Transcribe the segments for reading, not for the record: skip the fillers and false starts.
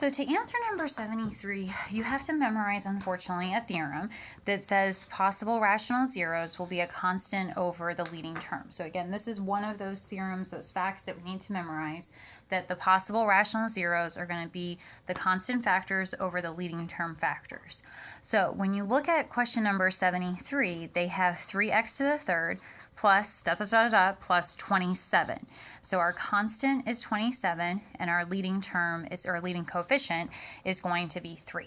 So to answer number 73, you have to memorize, unfortunately, a theorem that says possible rational zeros will be a constant over the leading term. So again, this is one of those theorems, those facts that we need to memorize, that the possible rational zeros are going to be the constant factors over the leading term factors. So when you look at question number 73, they have 3x to the third plus plus 27. So our constant is 27 and our leading term is, or leading coefficient is going to be 3.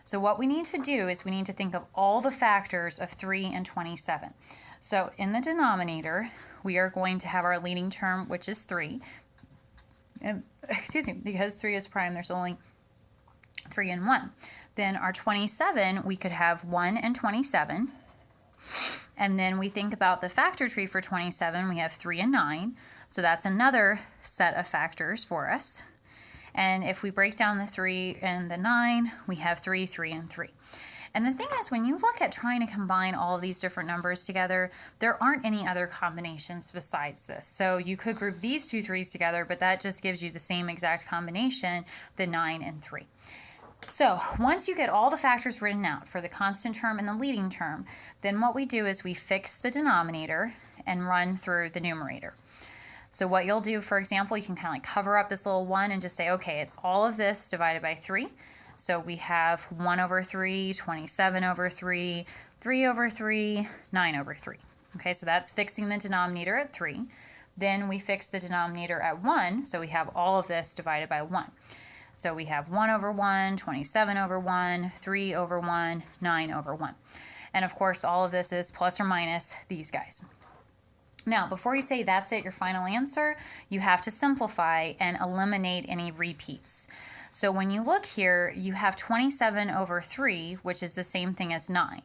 So what we need to do is we need to think of all the factors of 3 and 27. So in the denominator, we are going to have our leading term, which is 3. And because 3 is prime, there's only 3 and 1. Then our 27, we could have 1 and 27. And then we think about the factor tree for 27, we have 3 and 9. So that's another set of factors for us. And if we break down the 3 and the 9, we have 3, 3, and 3. And the thing is, when you look at trying to combine all of these different numbers together, there aren't any other combinations besides this. So you could group these two 3's together, but that just gives you the same exact combination, the 9 and 3. So once you get all the factors written out for the constant term and the leading term, then what we do is we fix the denominator and run through the numerator. So what you'll do, for example, you can kind of like cover up this little 1 and just say, okay, it's all of this divided by 3. So we have 1 over 3, 27 over 3, 3 over 3, 9 over 3. Okay, so that's fixing the denominator at 3. Then we fix the denominator at 1, so we have all of this divided by 1. So we have 1 over 1, 27 over 1, 3 over 1, 9 over 1. And of course, all of this is plus or minus these guys. Now, before you say that's it, your final answer, you have to simplify and eliminate any repeats. So when you look here, you have 27 over 3, which is the same thing as 9.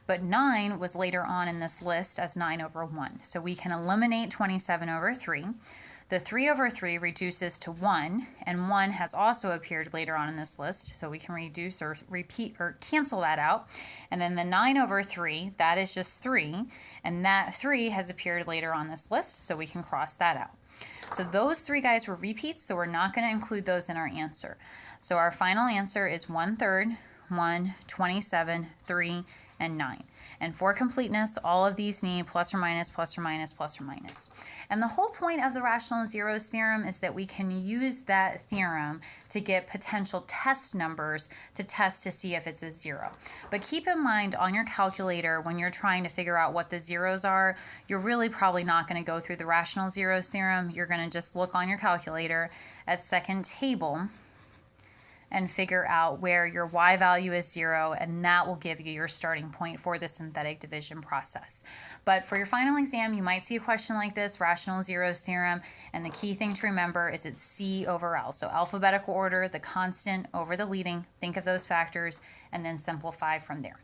But 9 was later on in this list as 9 over 1. So we can eliminate 27 over 3. The 3 over 3 reduces to 1, and 1 has also appeared later on in this list, so we can reduce or repeat or cancel that out. And then the 9 over 3, that is just 3, and that 3 has appeared later on this list, so we can cross that out. So those 3 guys were repeats, so we're not going to include those in our answer. So our final answer is 1/3, 1, 27, 3, and 9. And for completeness, all of these need plus or minus, plus or minus, plus or minus. And the whole point of the rational zeros theorem is that we can use that theorem to get potential test numbers to test to see if it's a 0. But keep in mind on your calculator, when you're trying to figure out what the zeros are, you're really probably not going to go through the rational zeros theorem. You're going to just look on your calculator at second table and figure out where your y value is 0, and that will give you your starting point for the synthetic division process. But for your final exam, you might see a question like this, rational zeros theorem, and the key thing to remember is it's C over L. So alphabetical order, the constant over the leading, think of those factors, and then simplify from there.